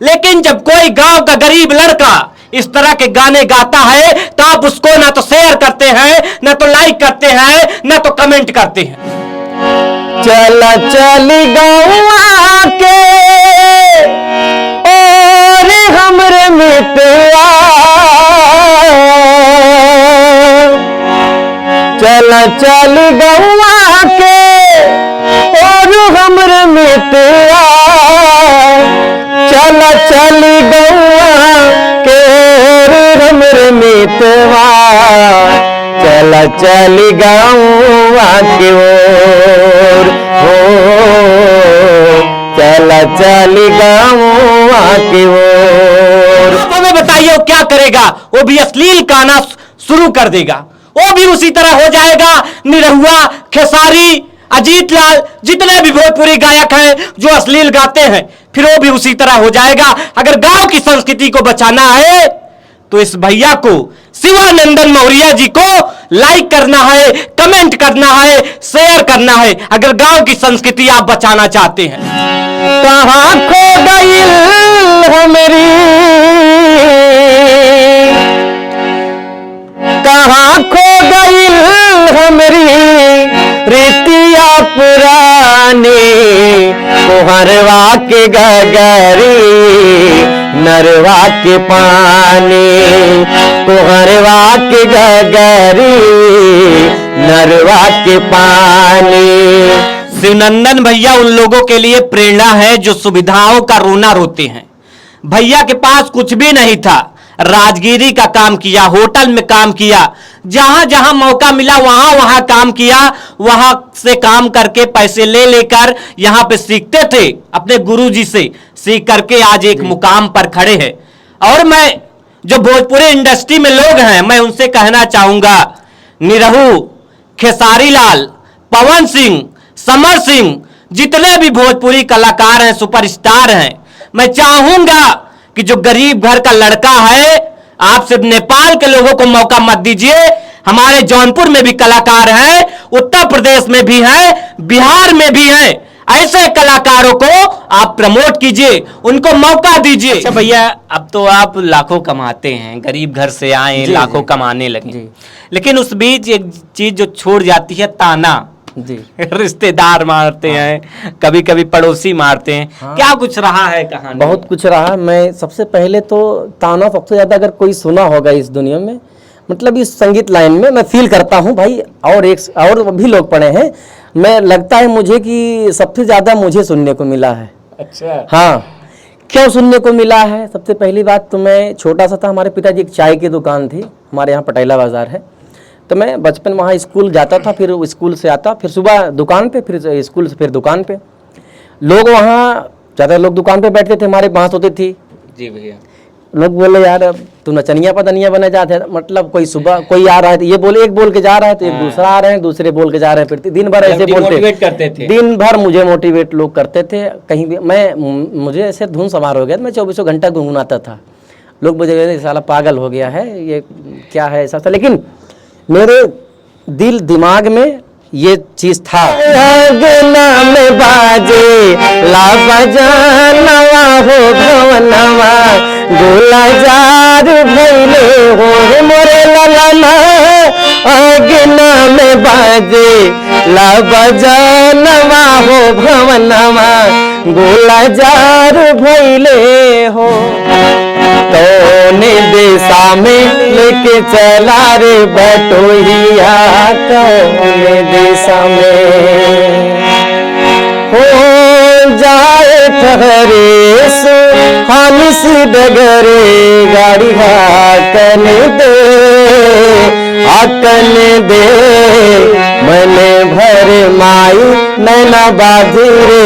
लेकिन जब कोई गांव का गरीब लड़का इस तरह के गाने गाता है तो आप उसको ना तो शेयर करते हैं, ना तो लाइक करते हैं, ना तो कमेंट करते हैं। चला चली गौआ के और हमरे मितवा, चला चली गौआ के और हमरे मितवा, चला चली गौआ के और हमरे मितवा, चला चली गौआ की ओर हो, चला चली गौआ की ओर। तो हमें बताइए वो क्या करेगा? वो भी अश्लील गाना शुरू कर देगा, वो भी उसी तरह हो जाएगा। निरहुआ, खेसारी, अजीत लाल, जितने भी भोजपुरी गायक हैं जो अश्लील गाते हैं, फिर वो भी उसी तरह हो जाएगा। अगर गांव की संस्कृति को बचाना है तो इस भैया को, शिवानंदन मौर्य जी को लाइक करना है, कमेंट करना है, शेयर करना है, अगर गांव की संस्कृति आप बचाना चाहते हैं। कहाँ खो गई हमारी, कहाँ खो गई हमारी रीतिया पुरानी, कोहरवा के गगरी नरवा के पानी, कोहरवा के गगरी नरवा के पानी। शिवनंदन भैया उन लोगों के लिए प्रेरणा है जो सुविधाओं का रोना रोते हैं। भैया के पास कुछ भी नहीं था, राजगिरी का काम किया, होटल में काम किया, जहां जहां मौका मिला वहां वहां काम किया, वहां से काम करके पैसे ले लेकर यहां पे सीखते थे, अपने गुरुजी से सीख करके आज एक मुकाम पर खड़े हैं। और मैं जो भोजपुरी इंडस्ट्री में लोग हैं, मैं उनसे कहना चाहूंगा, निरहू, खेसारी लाल, पवन सिंह, समर सिंह, जितने भी भोजपुरी कलाकार हैं, सुपरस्टार हैं, मैं चाहूंगा कि जो गरीब घर का लड़का है, आप सिर्फ नेपाल के लोगों को मौका मत दीजिए। हमारे जौनपुर में भी कलाकार हैं, उत्तर प्रदेश में भी हैं, बिहार में भी हैं। ऐसे कलाकारों को आप प्रमोट कीजिए, उनको मौका दीजिए। अच्छा भैया, अब तो आप लाखों कमाते हैं, गरीब घर से आए, लाखों कमाने लगे, लेकिन उस बीच एक चीज जो छोड़ जाती है, ताना जी। रिश्तेदार मारते हैं, कभी कभी पड़ोसी मारते हैं। हाँ। क्या कुछ रहा है कहानी? बहुत कुछ रहा। मैं सबसे पहले तो ताना सबसे ज्यादा अगर कोई सुना होगा इस दुनिया में, मतलब इस संगीत लाइन में, मैं फील करता हूँ भाई, और भी लोग पढ़े हैं, मैं लगता है मुझे कि सबसे ज्यादा मुझे सुनने को मिला है। अच्छा। हाँ, क्यों सुनने को मिला है? सबसे पहली बात तो मैं छोटा सा था, हमारे पिताजी एक चाय की दुकान थी, हमारे यहाँ पटेला बाजार है, तो मैं बचपन वहाँ स्कूल जाता था, फिर स्कूल से आता, फिर सुबह दुकान पे, फिर स्कूल से फिर दुकान पे। लोग वहाँ ज़्यादा लोग दुकान पे बैठते थे, हमारे बांस होती थी। जी भैया। लोग बोले यार अब तू नचनिया पतनिया बने जाते, मतलब कोई सुबह कोई आ रहा है तो ये बोले, एक बोल के जा रहा है तो एक दूसरा आ रहे हैं, दूसरे बोल के जा रहे हैं, फिर दिन भर ऐसे बोलते करते थे। दिन भर मुझे मोटिवेट लोग करते थे। कहीं भी मुझे ऐसे धुन समारोह हो गया, मैं 24 घंटा गुनगुनाता था। लोग मुझे साला पागल हो गया है, ये क्या है, ऐसा था। लेकिन मेरे दिल दिमाग में ये चीज था। में बाजे ला बजानवा हो भवनवा, गोला जार भैले हो मोरे ललना, अगना में बाजे ला बजानवा हो भवनवा, गोला जार भैले हो। तोने दिशा में लेके चला रे बटोहिया, कौने दिशा में हो जाए ठहरे सो हम सी डगरे, गाड़ी हाकन दे मन भर माई, नैना बाजी रे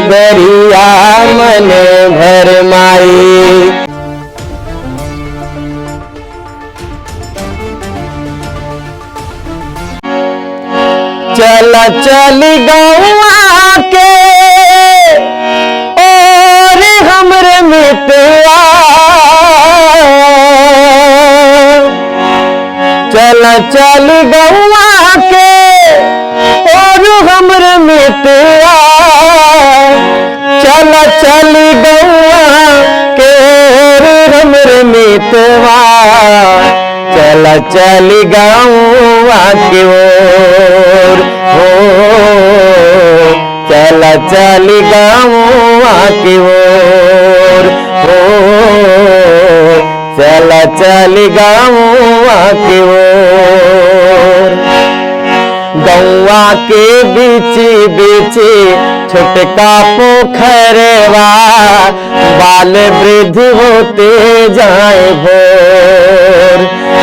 दरिया मन भर माई। चला चली गौआ के और हमरे मितवा, चला चली गौआ के और हमरे मितवा, चला चली गौआ चली गौआ की ओर हो, चली गौआ की ओर हो, चली गौआ की ओर। गौआ के बीची बीची छोटका पोखरवा, बाल वृद्ध होते जाए भोर।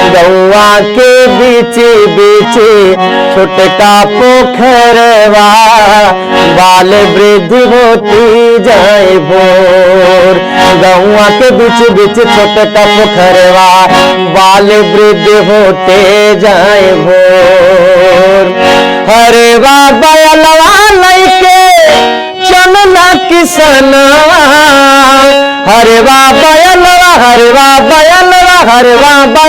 गौआ के बीची बीची छोटका पोखरवा, बाल वृद्ध होती जाए भोर। गौआ के बीच बीच छोटका पोखरवा, बाल वृद्ध होते जाए भोर। हरे बाबा लैके चलना किसनवा, हरे बाबा हरे बाबा हरे बाबा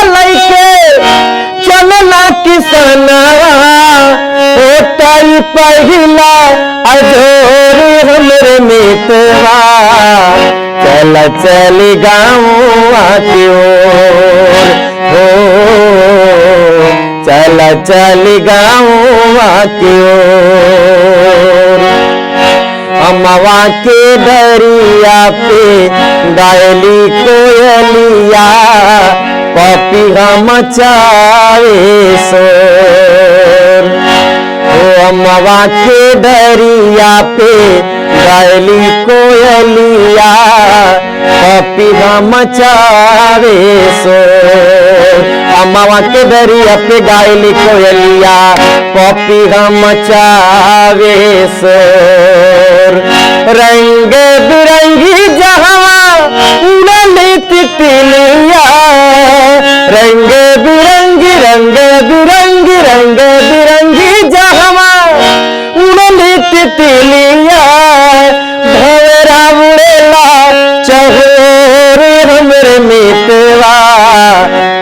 लैके चलना किसनवा। होतई पहिला अजोर हमरे मितवा, चली गौआ की ओर हो, चली गौआ की ओर। अमवा के दरिया पे गायली कोयलिया, पपीहा मचावे शोर। अमवा के दरिया पे गायली कोयलिया, पपीहा मचावे शोर। अमवा के दरिया पे गायली कोयलिया, पपीहा मचावे शोर। रंग बिरंगी जहाँ उड़ली तितलिया, रंग बिरंगी रंग बिरंगी जहाँ उड़ली तितलिया। भंवरा उड़ेला चहोर हमरे मितवा,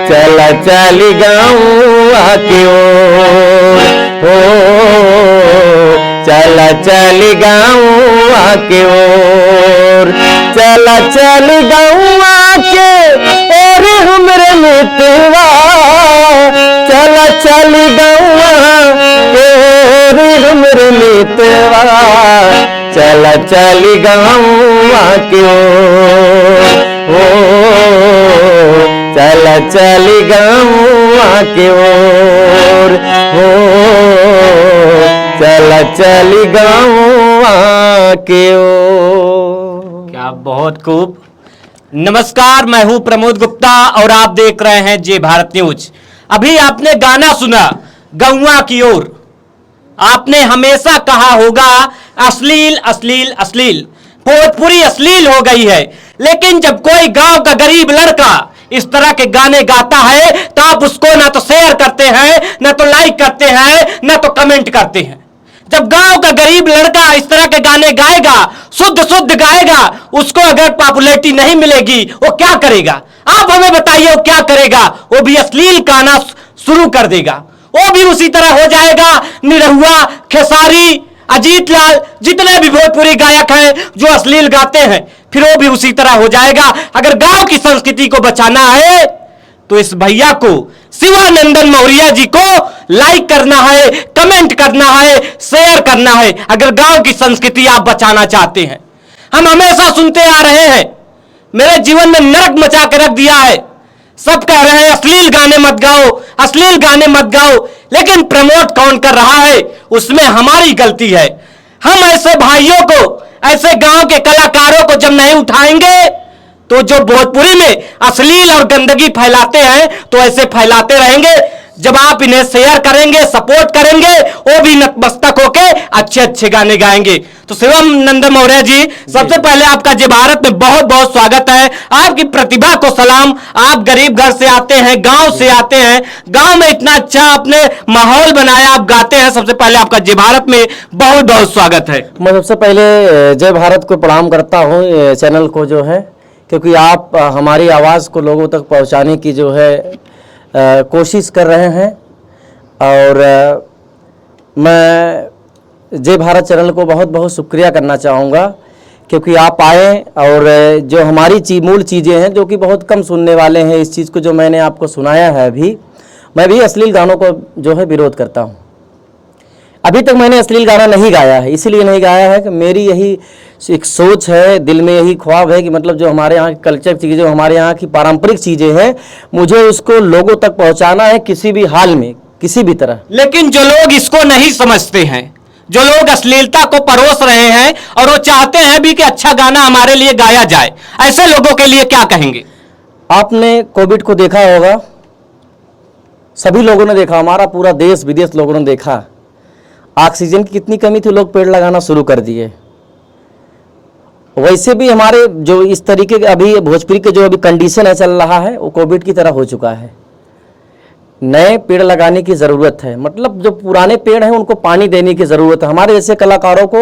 चली गौआ की ओर हो, चली गौआ की ओर। चली गौआ के ओर हमरे मितवा, चली गौआ के ओर हमरे मितवा, चली गौआ की ओर हो, चली गौआ की ओर हो, चली गौआ की ओर। क्या बहुत खूब। नमस्कार, मैं हूं प्रमोद गुप्ता और आप देख रहे हैं जे भारत न्यूज। अभी आपने गाना सुना गौआ की ओर। आपने हमेशा कहा होगा अश्लील अश्लील अश्लील, भोजपुरी अश्लील हो गई है। लेकिन जब कोई गांव का गरीब लड़का इस तरह के गाने गाता है तो आप उसको ना तो शेयर करते हैं, ना तो लाइक करते हैं, ना तो कमेंट करते हैं। जब गांव का गरीब लड़का इस तरह के गाने गाएगा, शुद्ध शुद्ध गाएगा, उसको अगर पॉपुलैरिटी नहीं मिलेगी वो क्या करेगा? आप हमें बताइए वो क्या करेगा? वो भी अश्लील गाना शुरू कर देगा। वो भी उसी तरह हो जाएगा। निरहुआ, खेसारी, अजीत लाल, जितने भी भोजपुरी गायक हैं जो अश्लील गाते हैं, फिर वो भी उसी तरह हो जाएगा। अगर गांव की संस्कृति को बचाना है तो इस भैया को, शिवानंदन मौर्य जी को लाइक करना है, कमेंट करना है, शेयर करना है, अगर गांव की संस्कृति आप बचाना चाहते हैं। हम हमेशा सुनते आ रहे हैं, मेरे जीवन में नरक मचा के रख दिया है। सब कह रहे हैं अश्लील गाने मत गाओ, अश्लील गाने मत गाओ, लेकिन प्रमोट कौन कर रहा है? उसमें हमारी गलती है। हम ऐसे भाइयों को, ऐसे गांव के कलाकारों को जब नहीं उठाएंगे तो जो भोजपुरी में अश्लील और गंदगी फैलाते हैं तो ऐसे फैलाते रहेंगे। जब आप इन्हें शेयर करेंगे, सपोर्ट करेंगे, वो भी नतमस्तक होके अच्छे अच्छे गाने गाएंगे। तो शिवानंदन मौर्य जी, सबसे पहले आपका जे भारत में बहुत बहुत स्वागत है। आपकी प्रतिभा को सलाम। आप गरीब घर से आते हैं, गांव से आते हैं, गांव में इतना अच्छा आपने माहौल बनाया, आप गाते हैं। सबसे पहले आपका जय भारत में बहुत बहुत स्वागत है। मैं सबसे पहले जय भारत को प्रणाम करता हूँ, चैनल को जो है, क्योंकि आप हमारी आवाज़ को लोगों तक पहुँचाने की जो है कोशिश कर रहे हैं। और मैं जय भारत चैनल को बहुत बहुत शुक्रिया करना चाहूँगा क्योंकि आप आए और जो हमारी मूल चीज़ें हैं जो कि बहुत कम सुनने वाले हैं इस चीज़ को जो मैंने आपको सुनाया है अभी, मैं भी अश्लील गानों को जो है विरोध करता हूँ। अभी तक मैंने अश्लील गाना नहीं गाया है, इसीलिए नहीं गाया है कि मेरी यही एक सोच है, दिल में यही ख्वाब है कि मतलब जो हमारे यहाँ की कल्चर चीज़ें, जो हमारे यहाँ की पारंपरिक चीज़ें हैं, मुझे उसको लोगों तक पहुँचाना है किसी भी हाल में, किसी भी तरह। लेकिन जो लोग इसको नहीं समझते हैं, जो लोग अश्लीलता को परोस रहे हैं और वो चाहते हैं भी कि अच्छा गाना हमारे लिए गाया जाए, ऐसे लोगों के लिए क्या कहेंगे? आपने कोविड को देखा होगा, सभी लोगों ने देखा, हमारा पूरा देश विदेश लोगों ने देखा, ऑक्सीजन की कितनी कमी थी, लोग पेड़ लगाना शुरू कर दिए। वैसे भी हमारे जो इस तरीके के अभी भोजपुरी के जो अभी कंडीशन है चल रहा है वो कोविड की तरह हो चुका है। नए पेड़ लगाने की ज़रूरत है, मतलब जो पुराने पेड़ हैं उनको पानी देने की ज़रूरत है। हमारे जैसे कलाकारों को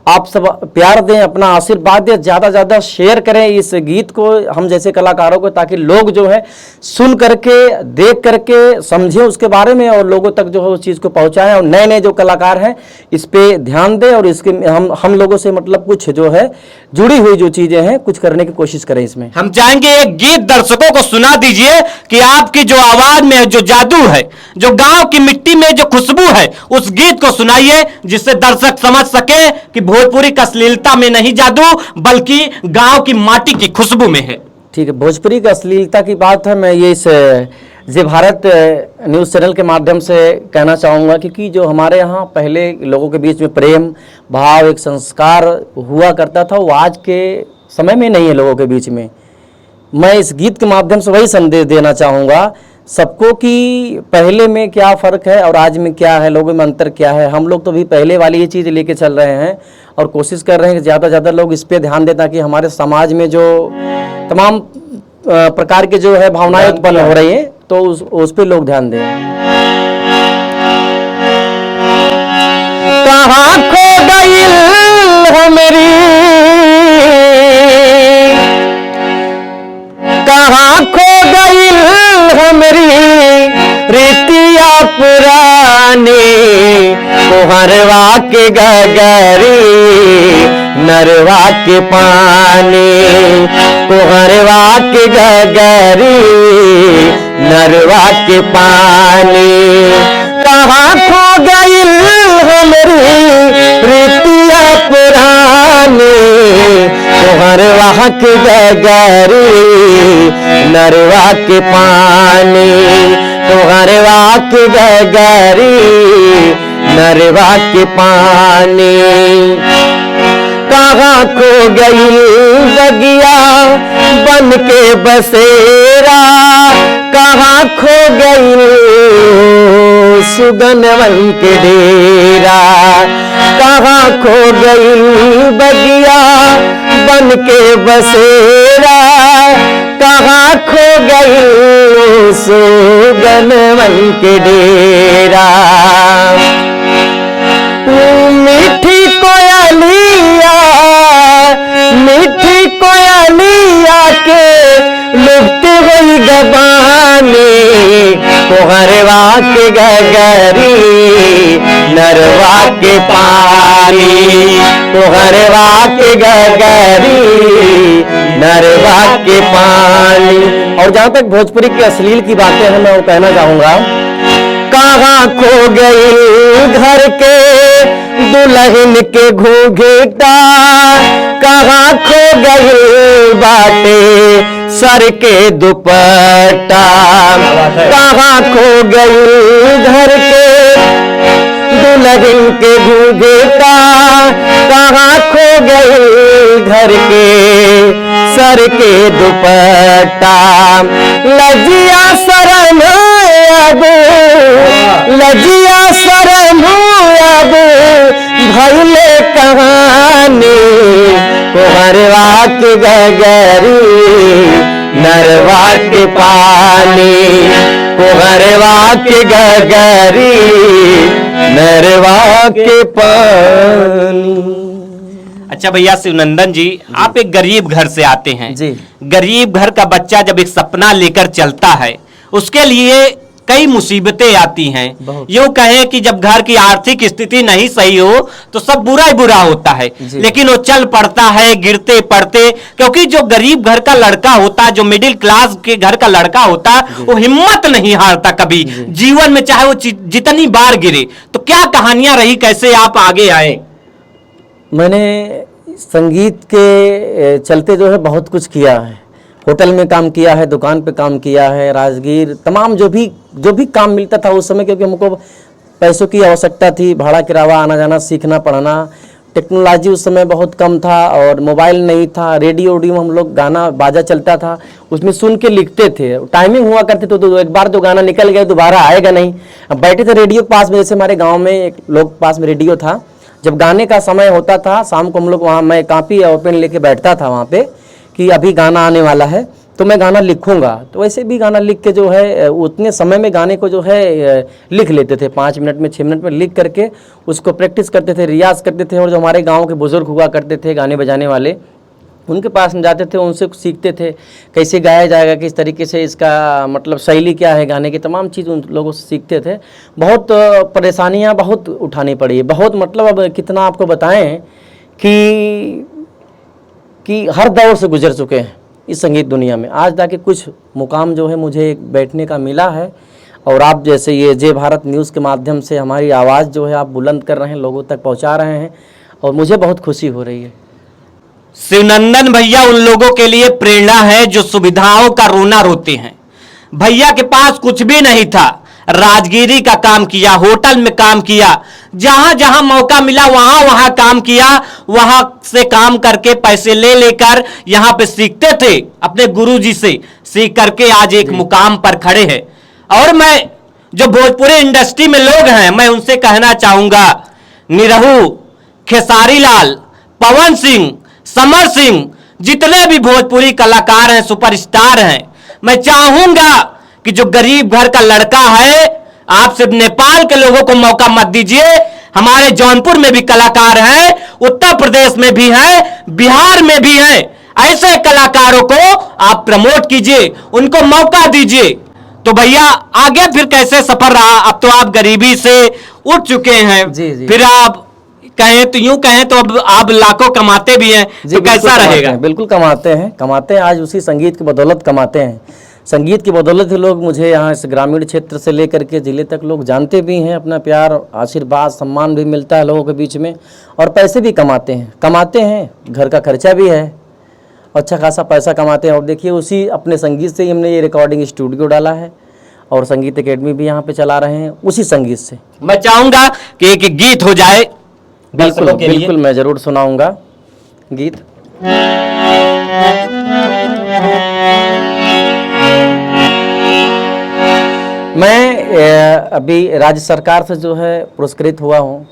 आप सब प्यार दें, अपना आशीर्वाद दें, ज़्यादा ज़्यादा शेयर करें इस गीत को हम जैसे कलाकारों को, ताकि लोग जो है सुन करके, देख करके समझें उसके बारे में और लोगों तक जो है उस चीज़ को पहुँचाएँ। और नए नए जो कलाकार हैं इस पर ध्यान दें और इसके हम लोगों से मतलब कुछ जो है जुड़ी हुई जो चीज़ें हैं कुछ करने की कोशिश करें इसमें। हम चाहेंगे एक गीत दर्शकों को सुना दीजिए कि आपकी जो आवाज में जो जादू है, जो गांव की मिट्टी में जो खुशबू है, उस गीत को सुनाइए जिससे दर्शक समझ सके कि भोजपुरी का अश्लीलता में नहीं जादू बल्कि गांव की माटी की खुशबू में है। ठीक है, भोजपुरी का अश्लीलता की बात है, मैं ये इस जी भारत न्यूज़ चैनल के माध्यम से कहना चाहूँगा क्योंकि जो हमारे यहाँ पहले लोगों के बीच में प्रेम भाव, एक संस्कार हुआ करता था, वो आज के समय में नहीं है लोगों के बीच में। मैं इस गीत के माध्यम से वही संदेश देना चाहूँगा सबको कि पहले में क्या फ़र्क है और आज में क्या है, लोगों में अंतर क्या है। हम लोग तो भी पहले वाली ये चीज़ लेके चल रहे हैं और कोशिश कर रहे हैं कि ज़्यादा से ज़्यादा लोग इस पे ध्यान दें ताकि हमारे समाज में जो तमाम प्रकार के जो है भावनाएं उत्पन्न हो रही हैं तो उस पे लोग ध्यान दें। कहाँ खो गई हो मेरी, कहाँ खो गई हो मेरी रीतिया पुरानी, कोहरवा के गगरी नरवा के पानी, कोहरवा के गगरी नरवा के पानी। कहाँ खो गई हो मेरी रीतिया पुरानी, कोहरवा के गगरी नरवा के पानी, कोहरवा के गगरी नरवा के पानी। कहाँ खो गई बगिया बन के बसेरा, कहाँ खो गई सुगन बन के डेरा, कहाँ खो गई बगिया बन के बसेरा, कहाँ खो गई सुगन बन के डेरा। मीठी कोयलिया, मीठी कोयलिया के लुप्त हुई गबानी, कोहरवा के गगरी नरवा के पानी, कोहरवा के गगरी नरवा के पानी। और जहाँ तक भोजपुरी की अश्लील की बातें हैं मैं वो कहना चाहूँगा, कहाँ खो गई घर के दुल्हन के घूंघटा, कहाँ खो गई बाटे सर के दुपट्टा, कहाँ खो गई घर के दुल्हन के घूंघटा, कहाँ खो गई घर के सर के दुपट्टा। लजिया शरम अब, लजिया शरम अब भइले कहानी, कोहरवा के गगरी नरवा के पानी, कोहरवा के गगरी नरवा के पानी। अच्छा भैया शिवनंदन जी, आप एक गरीब घर से आते हैं जी। गरीब घर का बच्चा जब एक सपना लेकर चलता है उसके लिए कई मुसीबतें आती हैं। बहुत। यूं कहें कि जब घर की आर्थिक स्थिति नहीं सही हो तो सब बुरा ही बुरा होता है, जी। लेकिन वो चल पड़ता है गिरते पड़ते, क्योंकि जो गरीब घर का लड़का होता है, जो मिडिल क्लास के घर का लड़का होता है, वो हिम्मत नहीं हारता कभी जीवन में, चाहे वो जितनी बार गिरे। तो क्या कहानियां रही, कैसे आप आगे आए? मैंने संगीत के चलते जो है बहुत कुछ किया है। होटल में काम किया है, दुकान पे काम किया है, राजगीर, तमाम जो भी काम मिलता था उस समय, क्योंकि हमको पैसों की आवश्यकता थी, भाड़ा किराया, आना जाना, सीखना पढ़ना। टेक्नोलॉजी उस समय बहुत कम था और मोबाइल नहीं था। रेडियो हम लोग गाना बाजा चलता था, उसमें सुन के लिखते थे। टाइमिंग हुआ करते तो एक बार तो गाना निकल गया दोबारा आएगा नहीं। अब बैठे थे रेडियो पास में, जैसे हमारे गाँव में एक लोग पास में रेडियो था, जब गाने का समय होता था शाम को हम लोग वहाँ, मैं कापी और पेन लेके बैठता था वहाँ पे कि अभी गाना आने वाला है तो मैं गाना लिखूंगा। तो वैसे भी गाना लिख के जो है उतने समय में गाने को जो है लिख लेते थे, 5 मिनट में 6 मिनट में लिख करके उसको प्रैक्टिस करते थे, रियाज करते थे। और जो हमारे गांव के बुजुर्ग हुआ करते थे गाने बजाने वाले, उनके पास में जाते थे, उनसे सीखते थे कैसे गाया जाएगा, किस तरीके से इसका मतलब शैली क्या है गाने की, तमाम चीज़ उन लोगों से सीखते थे। बहुत परेशानियां बहुत उठानी पड़ी, बहुत मतलब अब कितना आपको बताएं कि हर दौर से गुजर चुके हैं इस संगीत दुनिया में। आज जाके कुछ मुकाम जो है मुझे बैठने का मिला है, और आप जैसे ये जय भारत न्यूज़ के माध्यम से हमारी आवाज़ जो है आप बुलंद कर रहे हैं, लोगों तक पहुंचा रहे हैं, और मुझे बहुत खुशी हो रही है। शिवनंदन भैया उन लोगों के लिए प्रेरणा है जो सुविधाओं का रोना रोते हैं। भैया के पास कुछ भी नहीं था, राजगिरी का काम किया, होटल में काम किया, जहां जहां मौका मिला वहां वहां काम किया, वहां से काम करके पैसे ले लेकर यहां पे सीखते थे, अपने गुरुजी से सीख करके आज एक मुकाम पर खड़े हैं। और मैं जो भोजपुरी इंडस्ट्री में लोग हैं, मैं उनसे कहना चाहूंगा, निरहू, खेसारी लाल, पवन सिंह, समर सिंह, जितने भी भोजपुरी कलाकार हैं, सुपरस्टार हैं, मैं चाहूंगा कि जो गरीब घर का लड़का है, आप सिर्फ नेपाल के लोगों को मौका मत दीजिए। हमारे जौनपुर में भी कलाकार हैं, उत्तर प्रदेश में भी हैं, बिहार में भी हैं। ऐसे कलाकारों को आप प्रमोट कीजिए, उनको मौका दीजिए। तो भैया आगे फिर कैसे सफर रहा? अब तो आप गरीबी से उठ चुके हैं, जी, जी। फिर आप कहें तो यूं कहें तो अब आप लाखों कमाते भी हैं, तो कैसा रहेगा? बिल्कुल कमाते हैं। आज उसी संगीत की बदौलत कमाते हैं। संगीत की बदौलत ही लोग मुझे यहाँ इस ग्रामीण क्षेत्र से लेकर के जिले तक लोग जानते भी हैं, अपना प्यार, आशीर्वाद, सम्मान भी मिलता है लोगों के बीच में, और पैसे भी कमाते हैं। घर का खर्चा भी है, अच्छा खासा पैसा कमाते हैं। और देखिए उसी अपने संगीत से ही हमने ये रिकॉर्डिंग स्टूडियो डाला है, और संगीत एकेडमी भी यहाँ पे चला रहे हैं उसी संगीत से। मैं चाहूंगा कि एक गीत हो जाए। बिल्कुल बिल्कुल, मैं जरूर सुनाऊंगा गीत। मैं अभी राज्य सरकार से जो है पुरस्कृत हुआ हूँ,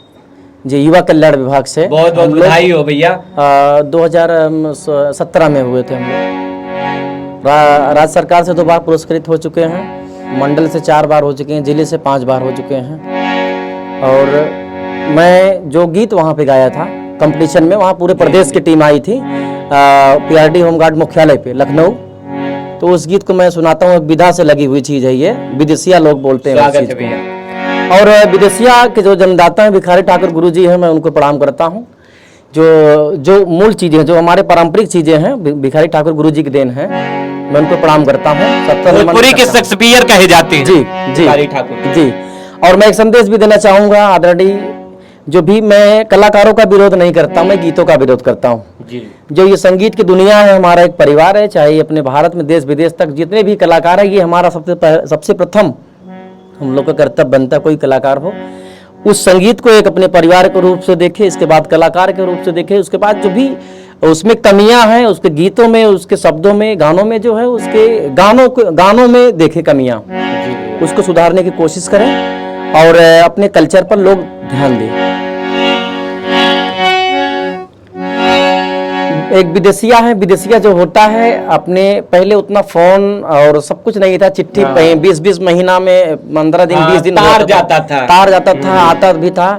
जो युवा कल्याण विभाग से। बहुत बहुत बधाई हो भैया। 2017 में हुए थे हम लोग। राज्य सरकार से 2 बार पुरस्कृत हो चुके हैं, मंडल से 4 बार हो चुके हैं, जिले से 5 बार हो चुके हैं। और मैं जो गीत वहाँ पे गाया था कंपटीशन में, वहाँ पूरे प्रदेश की टीम आई थी PRD होमगार्ड मुख्यालय पे लखनऊ। तो उस गीत को मैं सुनाता हूँ। विधा से लगी हुई चीज़ है ये, विदेशिया लोग बोलते हैं उस चीज़ को। और विदेशिया के जो जन्मदाता हैं भिखारी ठाकुर गुरुजी हैं, मैं उनको प्रणाम करता हूँ। जो मूल चीज़ें, जो हमारे पारंपरिक चीज़ें हैं, भिखारी ठाकुर गुरुजी की देन है, मैं उनको प्रणाम करता हूँ। भोजपुरी के शेक्सपियर कहे जाते हैं जी भिखारी ठाकुर जी। और मैं एक संदेश भी देना चाहूँगा आदरणीय, जो भी, मैं कलाकारों का विरोध नहीं करता, मैं गीतों का विरोध करता हूँ। जो ये संगीत की दुनिया है, हमारा एक परिवार है, चाहे अपने भारत में देश विदेश तक जितने भी कलाकार हैं, ये हमारा सबसे प्रथम हम लोग का कर्तव्य बनता है, कोई कलाकार हो उस संगीत को एक अपने परिवार के रूप से देखे, इसके बाद कलाकार के रूप से देखे, उसके बाद जो भी उसमें कमियां हैं उसके गीतों में, उसके शब्दों में, गानों में जो है, उसके गानों में देखे कमियां, उसको सुधारने की कोशिश करें और अपने कल्चर पर लोग ध्यान दें। एक विदेशिया है। विदेशिया जो होता है अपने पहले उतना फोन और सब कुछ नहीं था, चिट्ठी 20-20 महीना में 15 दिन 20 दिन तार होता जाता था। तार जाता था, आता भी था।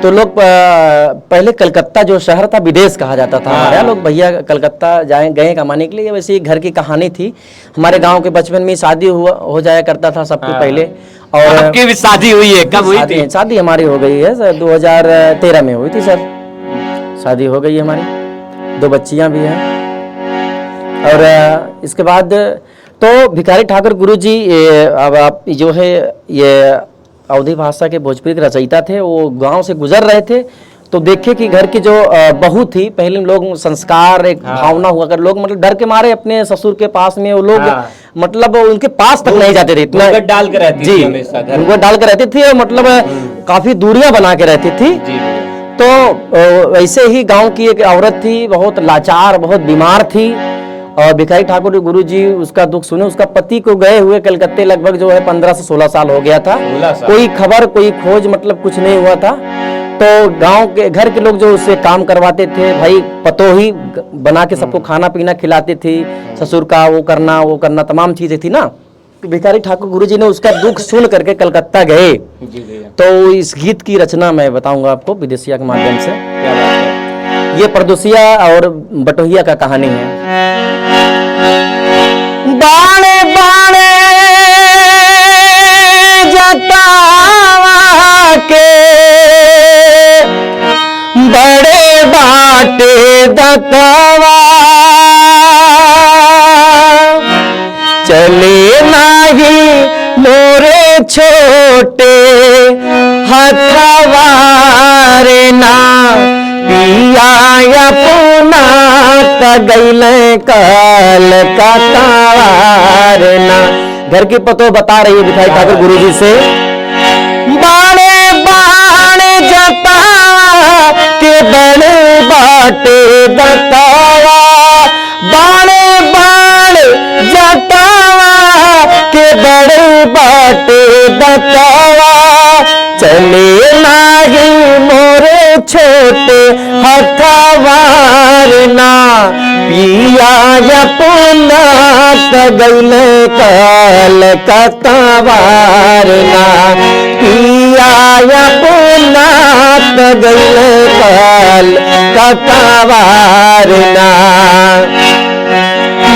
तो लोग पहले कलकत्ता जो शहर था विदेश कहा जाता था हमारे यहाँ। लोग भैया कलकत्ता गए कमाने के लिए। वैसे ही घर की कहानी थी। हमारे गांव के बचपन में शादी हो जाया करता था सबके पहले। और आपकी भी शादी हुई है? कब हुई थी? शादी हमारी हो गई है सर, 2013 में हुई थी सर। शादी हो गई है हमारी, 2 बच्चियां भी हैं। और इसके बाद तो भिखारी ठाकुर गुरुजी अब आप जो है ये अवधी भाषा के भोजपुरी के रचयिता थे। वो गांव से गुजर रहे थे तो देखे कि घर की जो बहू थी, पहले लोग संस्कार एक भावना हुआ कर, लोग मतलब डर के मारे अपने ससुर के पास में वो लोग मतलब उनके पास तक नहीं जाते थे। इतना डाल कर रहती थी हमेशा घर। उनको डाल कर रहती थी और मतलब काफी दूरियां बना के रहती थी। तो वैसे ही गांव की एक औरत थी, बहुत लाचार, बहुत बीमार थी। और भिखारी ठाकुर गुरुजी उसका दुख सुने। उसका पति को गए हुए कलकत्ते लगभग जो है 15 से 16 साल हो गया था। कोई खबर, कोई खोज मतलब कुछ नहीं हुआ था। तो गांव के घर के लोग जो उससे काम करवाते थे, भाई पतोही बना के सबको खाना पीना खिलाती थी, ससुर का वो करना तमाम चीजें थी ना। भिखारी ठाकुर गुरुजी ने उसका दुख सुन करके कलकत्ता गए। तो इस गीत की रचना मैं बताऊंगा आपको विदेशिया के माध्यम से। ये परदोसिया और बटोहिया का कहानी है। बाणे बाणे जतावा के बड़े बाटे दतवा, चले नाही मोरे छोटे हथवा रे ना, पिया अपना तगैल काल कतार ना। घर की पतो बता रही है भिखारी ठाकुर गुरुजी से। बाणे बाणे जता के बड़े बाटे दतावा, बाणे बाणे जतावा के बड़े बाटे दतावा, चले नाही मोरे छोटे हथवार ना, पिया अपना तगैल काल कतावार ना, पिया अपना तगैल काल कतावार ना।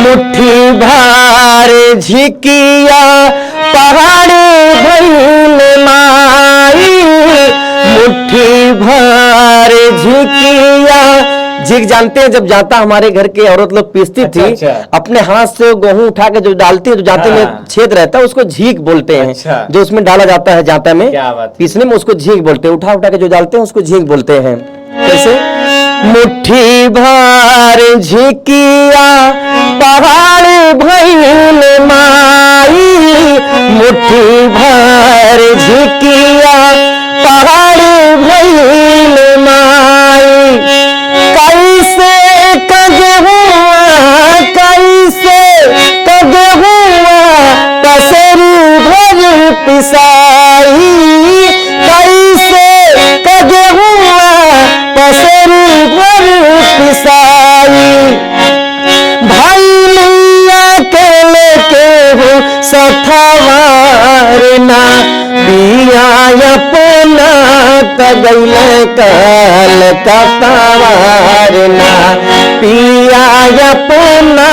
मुट्ठी भार झिकिया पहाड़ भइल माई, मुट्ठी भार झिकिया। झिक जानते हैं, जब जाता हमारे घर के औरत लोग पीसती थी, अपने हाथ से गेहूं उठा के जो डालती है, जो जाते में छेद रहता है उसको झीक बोलते हैं। जो उसमें डाला जाता है जाता में पीसने में, उसको झीक बोलते हैं। उठा के जो डालते हैं उसको झीक बोलते हैं। कैसे? मुट्ठी भार झिकिया पहाड़ भइल माई, मुट्ठी भार झिकिया पहाड़ भइल माई, कैसे कगे हुआ, कैसे कगे हुआ पसरी भर पिसाई, कैसे कगे हुआ पसरी भर पिसाई, भाई लिया के लेके हो सथवार ना, पिया अपना तगैल काल कतावार ना, पिया अपना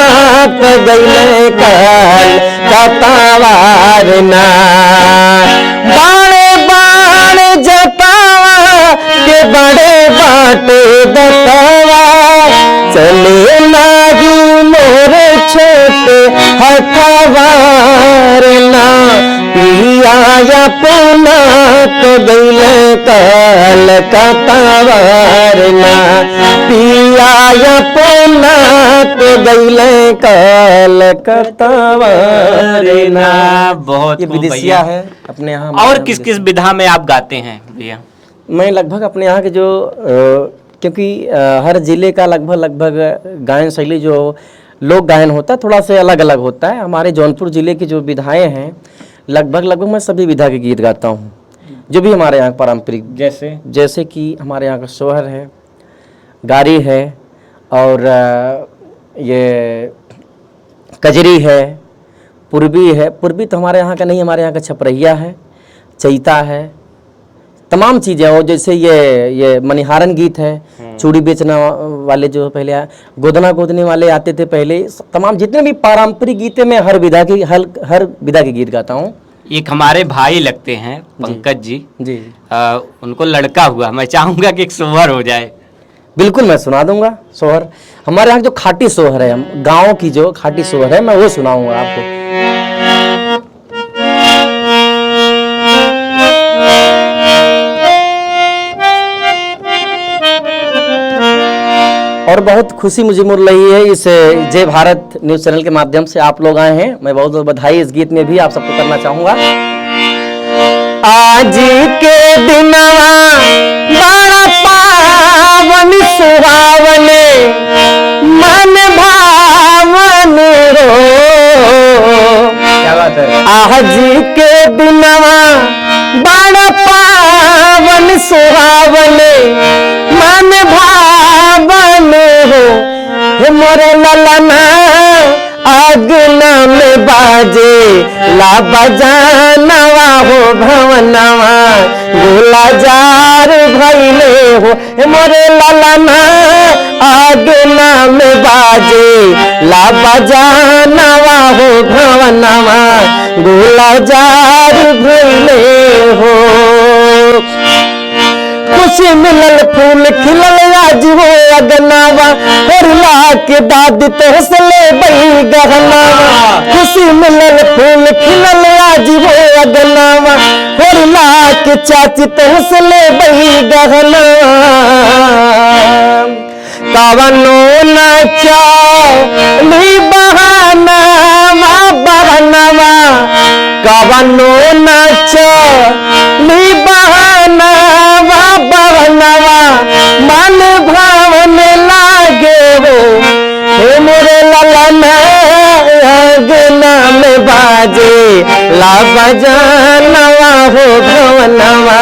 तगैल काल कतावार ना। बाणे बाणे जतावा के बड़े बाटे दतावा, चले नाही मोरे छोटे हथवार ना, पिया अपना तगैल काल कतावार ना, पिया अपना तगैल काल कतावार ना। बहुत ये विदेशिया है अपने यहाँ। और किस किस विधा में आप गाते हैं भैया? मैं लगभग अपने यहाँ के जो क्योंकि हर जिले का लगभग गायन शैली जो लोक गायन होता है थोड़ा सा अलग अलग होता है। हमारे जौनपुर जिले की जो विधाएं हैं लगभग मैं सभी विधा के गीत गाता हूँ, जो भी हमारे यहाँ पारंपरिक, जैसे कि हमारे यहाँ का सोहर है, गारी है, और ये कजरी है, पूर्वी है। पूर्वी तो हमारे यहाँ का नहीं, हमारे यहाँ का छपरहिया है, चैता है, तमाम चीज़ें। और जैसे ये मनिहारन गीत है, चूड़ी बेचना वाले जो पहले गोदना गोदने वाले आते थे पहले, तमाम जितने भी पारंपरिक गीत है मैं हर विधा के गीत गाता हूँ। एक हमारे भाई लगते हैं पंकज जी, जी उनको लड़का हुआ, मैं चाहूंगा कि एक सोहर हो जाए। बिल्कुल, मैं सुना दूंगा सोहर। हमारे यहाँ जो खाटी सोहर है, गाँव की जो खाटी सोहर है, मैं वो सुनाऊंगा आपको। और बहुत खुशी मुझे मिल रही है इस जय भारत न्यूज़ चैनल के माध्यम से आप लोग आए हैं, मैं बहुत बहुत बधाई इस गीत में भी आप सबको करना चाहूँगा। आज के दिनवा बड़ा पावन सुहावन, मन भावन रो। क्या बात है। आज के दिनवा बड़ा पावन सुहावन, मन भावन हो। मोरे ललना आगना में बाजे ला बजानवा हो भवनवा, गोला जार भैले हो। मोरे ललना आगना में बाजे ला बजानवा हो भवनवा, गोला जार भैले हो। खुशी मिलल फूल खिलल आज हो अगनावा, होरला के दाद तोहसले बई गहनावा। खुशी मिलल फूल खिलल आज हो अगनावा, होरला के चाची तोहसले बई गहनावा। कवनो न चाली बहानावा बहनवा, कवनो न चाली बहानावा बहनवा, मन भावन लागे हो। हे मोरे ललना आगना में बाजे ला बजानवा हो भवनवा,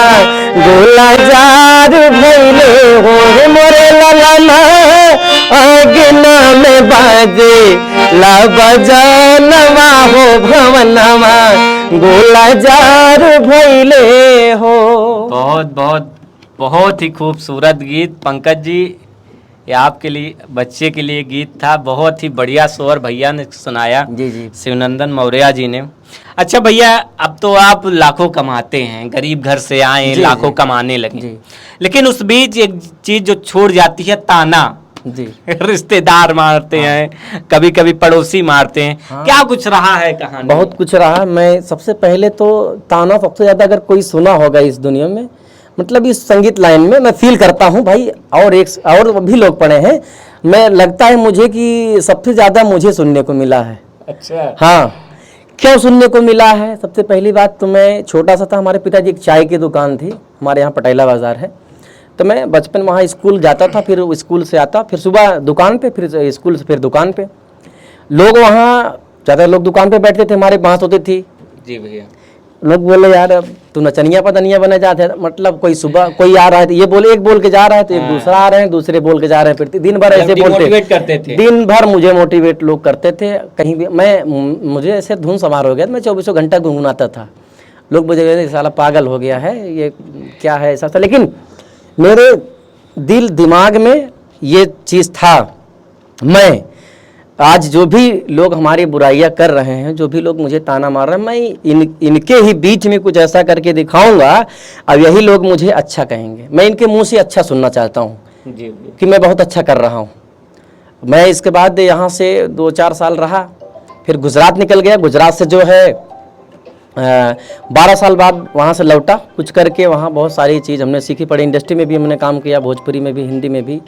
गोला जार भैले हो। हे मोरे ललना आगना में बाजे ला बजानवा हो भवनवा, गोला जार भैले हो। बहुत बहुत बहुत ही खूबसूरत गीत पंकज जी, ये आपके लिए, बच्चे के लिए गीत था। बहुत ही बढ़िया स्वर भैया ने सुनाया, जी जी। शिवनंदन मौर्य जी ने। अच्छा भैया, अब तो आप लाखों कमाते हैं, गरीब घर से आए, लाखों कमाने लगे, लेकिन उस बीच एक चीज जो छोड़ जाती है, ताना जी। रिश्तेदार मारते हैं, कभी कभी पड़ोसी मारते हैं। क्या कुछ रहा है कहानी? बहुत कुछ रहा। मैं सबसे पहले तो ताना सबसे ज्यादा अगर कोई सुना होगा इस दुनिया में, मतलब इस संगीत लाइन में, मैं फील करता हूँ भाई, और भी लोग पढ़े हैं, मैं लगता है मुझे कि सबसे ज्यादा मुझे सुनने को मिला है। अच्छा। हाँ, क्यों सुनने को मिला है? सबसे पहली बात तो मैं छोटा सा था, हमारे पिताजी एक चाय की दुकान थी, हमारे यहाँ पटेला बाजार है, तो मैं बचपन वहाँ स्कूल जाता था, फिर स्कूल से आता, फिर सुबह दुकान पे, फिर स्कूल से फिर दुकान पे। लोग वहाँ ज़्यादा लोग दुकान पे बैठते थे, हमारे बांस होती थी। जी भैया। लोग बोले यार अब तू नचनिया पतनिया बने जाते हैं, मतलब कोई सुबह कोई आ रहा है तो ये बोले, एक बोल के जा रहा है तो एक दूसरा आ रहे हैं, दूसरे बोल के जा रहे हैं, फिर दिन भर ऐसे बोलते करते थे। दिन भर मुझे मोटिवेट लोग करते थे। कहीं भी मुझे ऐसे धुन समारोह हो गया, मैं 24 घंटा गुनगुनाता था। लोग मुझे साला पागल हो गया है, ये क्या है ऐसा था, लेकिन मेरे दिल दिमाग में ये चीज़ था। मैं आज जो भी लोग हमारी बुराइयां कर रहे हैं, जो भी लोग मुझे ताना मार रहे हैं, मैं इनके ही बीच में कुछ ऐसा करके दिखाऊंगा, अब यही लोग मुझे अच्छा कहेंगे। मैं इनके मुंह से अच्छा सुनना चाहता हूँ कि मैं बहुत अच्छा कर रहा हूँ। मैं इसके बाद यहाँ से 2-4 साल रहा, फिर गुजरात निकल गया। गुजरात से जो है 12 साल बाद वहाँ से लौटा, कुछ करके वहाँ बहुत सारी चीज़ हमने सीखी पड़ी। इंडस्ट्री में भी हमने काम किया, भोजपुरी में भी, हिंदी में भी,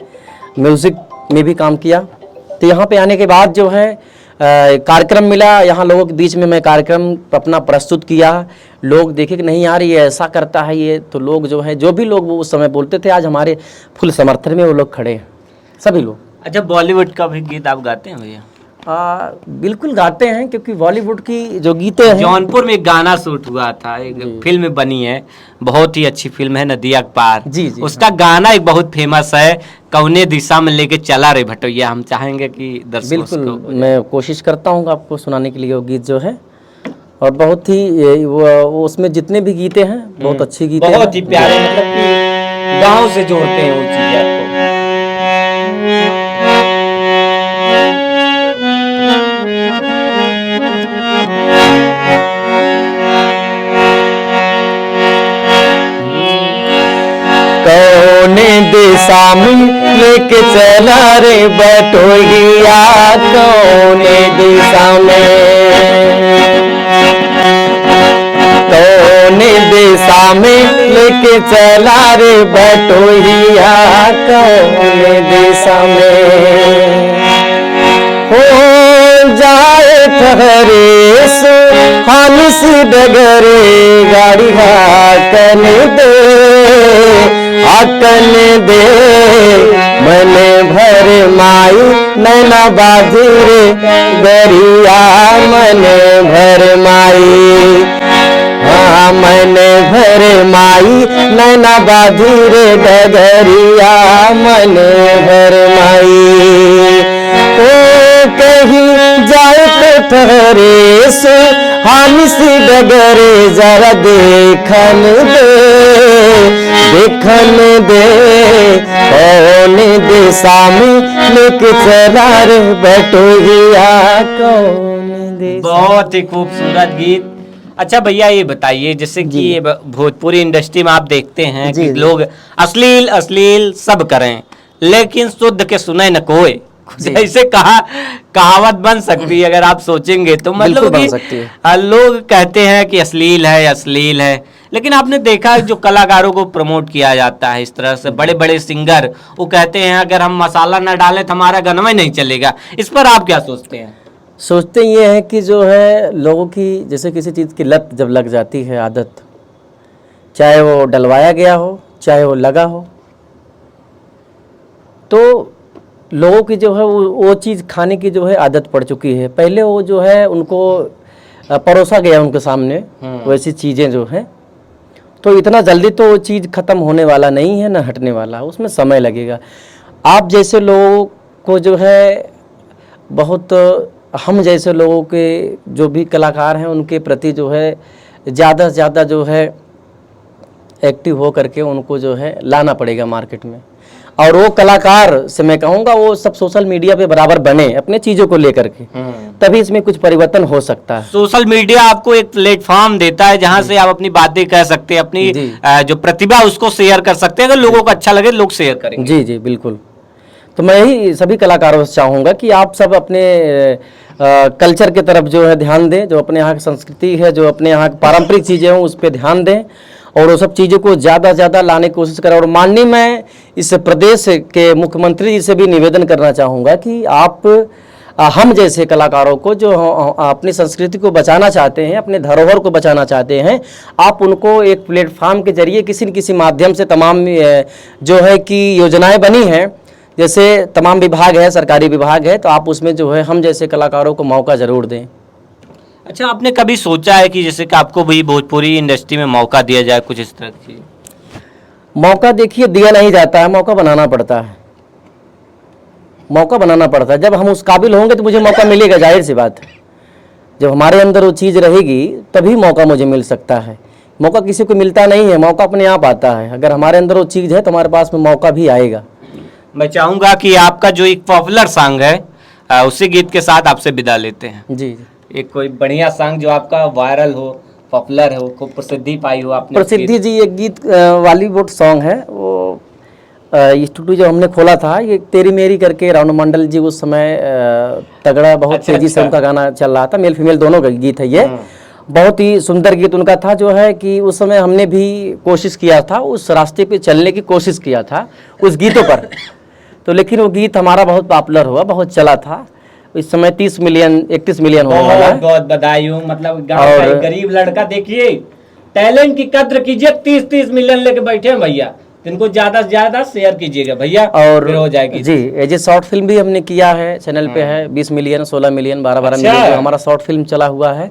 म्यूज़िक में भी काम किया। तो यहाँ पे आने के बाद जो है कार्यक्रम मिला, यहाँ लोगों के बीच में मैं कार्यक्रम अपना प्रस्तुत किया। लोग देखे कि नहीं यार ये ऐसा करता है ये, तो लोग जो है, जो भी लोग वो उस समय बोलते थे, आज हमारे फुल समर्थन में वो लोग खड़े हैं, सभी लोग। अच्छा, बॉलीवुड का भी गीत आप गाते हैं भैया? बिल्कुल गाते हैं, क्योंकि बॉलीवुड की जो गीतें हैं। जौनपुर में एक गाना शूट हुआ था, एक फिल्म बनी है, बहुत ही अच्छी फिल्म है, नदिया के पार। जी जी, उसका गाना एक बहुत फेमस है, कौने दिशा में लेके चला रे भटोइया। हम चाहेंगे कि दर्शकों बिल्कुल मैं कोशिश करता हूँ आपको सुनाने के लिए वो गीत जो है, और बहुत ही वो उसमें जितने भी गीतें हैं बहुत अच्छी गीतें हैं, बहुत ही प्यारे, मतलब कि गांव से जोड़ते हैं वो चीजें आपको। कौने दिशा में लेके चला रे बटोहिया, कौने दिशा में, कौने दिशा में लेके चला रे बटोहिया, कौने दिशा में हो जाए ठहरे सो हानिस डगरे, गाड़ी हाकन दे, हाकन दे, मन भर माई नैना बाजुरे गरिया, मन भर माई, हाँ मन भर माई नैना बाजुरे डगरिया, मन भर माई। ओ कहीं जाए तो ठहरे सो हानिस डगरे, जरा देखन दे, देखन दे, कौन दिशा में लेके चला रे बटोहिया, कौन दिशा। बहुत ही खूबसूरत गीत। अच्छा भैया ये बताइए, जैसे कि ये भोजपुरी इंडस्ट्री में आप देखते हैं कि लोग अश्लील अश्लील सब करें, लेकिन शुद्ध के सुने न कोई। जैसे कहावत बन सकती है अगर आप सोचेंगे तो, मतलब कि लोग कहते हैं कि अश्लील है अश्लील है, लेकिन आपने देखा जो कलाकारों को प्रमोट किया जाता है इस तरह से, बड़े बड़े सिंगर वो कहते हैं अगर हम मसाला न डालें तो हमारा गाना ही नहीं चलेगा। इस पर आप क्या सोचते हैं? सोचते ये है कि जो है लोगों की, जैसे किसी चीज़ की लत जब लग जाती है, आदत, चाहे वो डलवाया गया हो चाहे वो लगा हो, तो लोगों की जो है वो चीज़ खाने की जो है आदत पड़ चुकी है। पहले वो जो है उनको परोसा गया उनके सामने वैसी चीज़ें जो हैं, तो इतना जल्दी तो वो चीज़ ख़त्म होने वाला नहीं है, ना हटने वाला, उसमें समय लगेगा। आप जैसे लोगों को जो है बहुत, हम जैसे लोगों के जो भी कलाकार हैं उनके प्रति जो है ज़्यादा से ज़्यादा जो है एक्टिव हो करके उनको जो है लाना पड़ेगा मार्केट में। और वो कलाकार से मैं कहूँगा वो सब सोशल मीडिया पे बराबर बने अपने चीज़ों को लेकर के, तभी इसमें कुछ परिवर्तन हो सकता है। सोशल मीडिया आपको एक प्लेटफॉर्म देता है जहां से आप अपनी बातें कह सकते हैं, अपनी जो प्रतिभा उसको शेयर कर सकते हैं। अगर लोगों को अच्छा लगे लोग शेयर करेंगे। जी जी बिल्कुल। तो मैं ही सभी कलाकारों से चाहूँगा कि आप सब अपने कल्चर की तरफ जो है ध्यान दें, जो अपने यहाँ की संस्कृति है, जो अपने यहाँ की पारंपरिक चीज़ें हैं उस पर ध्यान दें, और वो सब चीज़ों को ज़्यादा से ज़्यादा लाने की कोशिश करें। और माननीय मैं इस प्रदेश के मुख्यमंत्री जी से भी निवेदन करना चाहूँगा कि आप हम जैसे कलाकारों को जो अपनी संस्कृति को बचाना चाहते हैं, अपने धरोहर को बचाना चाहते हैं, आप उनको एक प्लेटफार्म के जरिए किसी न किसी माध्यम से तमाम जो है कि योजनाएँ बनी हैं, जैसे तमाम विभाग है, सरकारी विभाग है, तो आप उसमें जो है हम जैसे कलाकारों को मौका ज़रूर दें। अच्छा, आपने कभी सोचा है कि जैसे कि आपको भी भोजपुरी इंडस्ट्री में मौका दिया जाए, कुछ इस तरह की? मौका देखिए दिया नहीं जाता है, मौका बनाना पड़ता है, मौका बनाना पड़ता है। जब हम उस काबिल होंगे तो मुझे मौका मिलेगा, जाहिर सी बात है। जब हमारे अंदर वो चीज़ रहेगी तभी मौका मुझे मिल सकता है। मौका किसी को मिलता नहीं है, मौका अपने आप आता है। अगर हमारे अंदर वो चीज़ है तो हमारे पास में मौका भी आएगा। मैं चाहूँगा कि आपका जो एक पॉपुलर सॉन्ग है उसी गीत के साथ आपसे विदा लेते हैं। जी, एक कोई बढ़िया सॉन्ग जो आपका वायरल हो, पॉपुलर हो, खूब प्रसिद्धि पाई हो आपने। प्रसिद्धि जी, एक गीत बॉलीवुड सॉन्ग है, वो स्टूडियो जो हमने खोला था, ये तेरी मेरी करके रावण मंडल जी उस समय तगड़ा बहुत तेजी से उनका गाना चल रहा था, मेल फीमेल दोनों का गीत है ये। बहुत ही सुंदर गीत उनका था, जो है कि उस समय हमने भी कोशिश किया था, उस रास्ते पे चलने की कोशिश किया था उस गीतों पर, तो लेकिन वो गीत हमारा बहुत पॉपुलर हुआ, बहुत चला था। इस समय 30 मिलियन 31 मिलियन होने वाला है। बहुत बधाई हो। मतलब गाँव का गरीब लड़का, देखिए टैलेंट की कद्र कीजिए, 30 मिलियन लेके बैठे हैं भैया, तो इनको ज्यादा से ज्यादा शेयर कीजिएगा भैया, और फिर हो जाएगी। जी एज ए शॉर्ट फिल्म भी हमने किया है, चैनल पे है, 20 मिलियन 16 मिलियन 12 अच्छा। मिलियन जो हमारा शॉर्ट फिल्म चला हुआ है,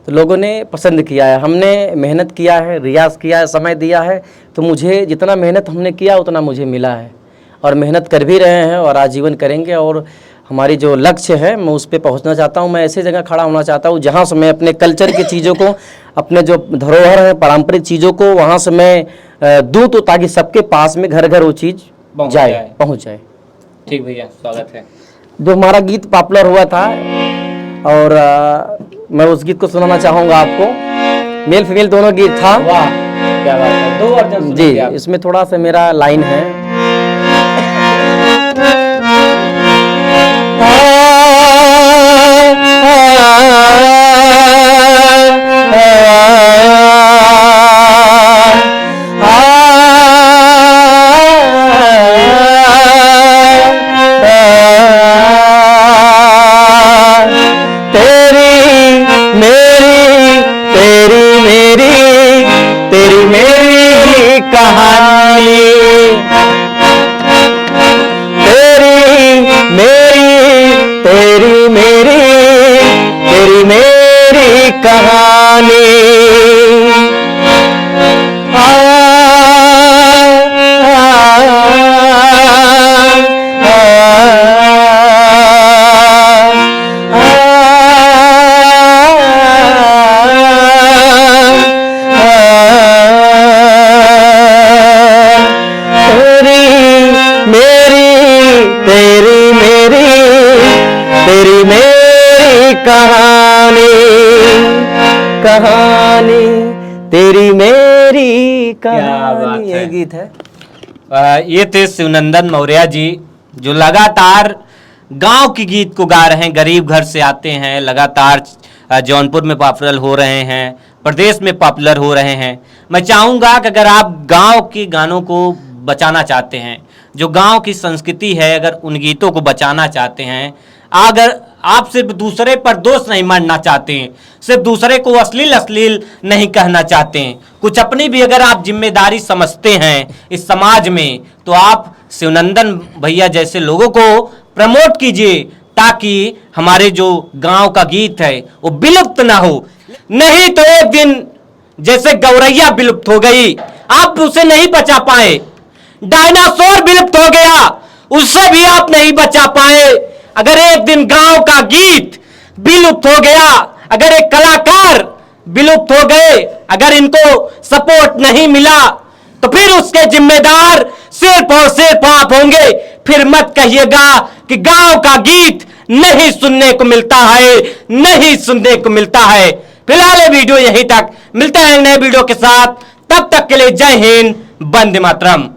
तो लोगों ने पसंद किया है। हमने मेहनत किया है, रियाज किया है, समय दिया है, तो मुझे जितना मेहनत हमने किया उतना मुझे मिला है, और मेहनत कर भी रहे हैं और आजीवन करेंगे। और हमारी जो लक्ष्य है मैं उस पर पहुंचना चाहता हूं। मैं ऐसी जगह खड़ा होना चाहता हूं जहां से मैं अपने कल्चर की चीज़ों को, अपने जो धरोहर है पारंपरिक चीज़ों को वहां से मैं दूं, तो ताकि सबके पास में घर घर वो चीज़ पहुंच पहुंच जाए। ठीक भैया, स्वागत है। जो हमारा गीत पॉपुलर हुआ था, और मैं उस गीत को सुनाना चाहूँगा आपको। मेल फीमेल दोनों गीत था। वाह क्या बात है, 2 वर्जन जी, इसमें थोड़ा सा मेरा लाइन है। कहानी तेरी मेरी कहानी, ये गीत है। ये थे शिवनंदन मौर्य जी, जो लगातार गांव की गीत को गा रहे हैं। गरीब घर से आते हैं, लगातार जौनपुर में पॉपुलर हो रहे हैं, प्रदेश में पॉपुलर हो रहे हैं। मैं चाहूँगा कि अगर आप गांव के गानों को बचाना चाहते हैं, जो गांव की संस्कृति है, अगर उन गीतों को बचाना चाहते हैं, अगर आप सिर्फ दूसरे पर दोष नहीं मारना चाहते हैं, सिर्फ दूसरे को अश्लील नहीं कहना चाहते हैं, कुछ अपनी भी अगर आप जिम्मेदारी समझते हैं इस समाज में, तो आप शिवनंदन भैया जैसे लोगों को प्रमोट कीजिए, ताकि हमारे जो गांव का गीत है वो विलुप्त ना हो। नहीं तो एक दिन जैसे गौरैया विलुप्त हो गई, आप उसे नहीं बचा पाए। डायनासोर विलुप्त हो गया, उससे भी आप नहीं बचा पाए। अगर एक दिन गांव का गीत विलुप्त हो गया, अगर एक कलाकार विलुप्त हो गए, अगर इनको सपोर्ट नहीं मिला, तो फिर उसके जिम्मेदार सिर्फ और सिर्फ आप होंगे। फिर मत कहिएगा कि गांव का गीत नहीं सुनने को मिलता है, नहीं सुनने को मिलता है। फिलहाल ये वीडियो यहीं तक, मिलते हैं नए वीडियो के साथ, तब तक के लिए जय हिंद, वंदे मातरम।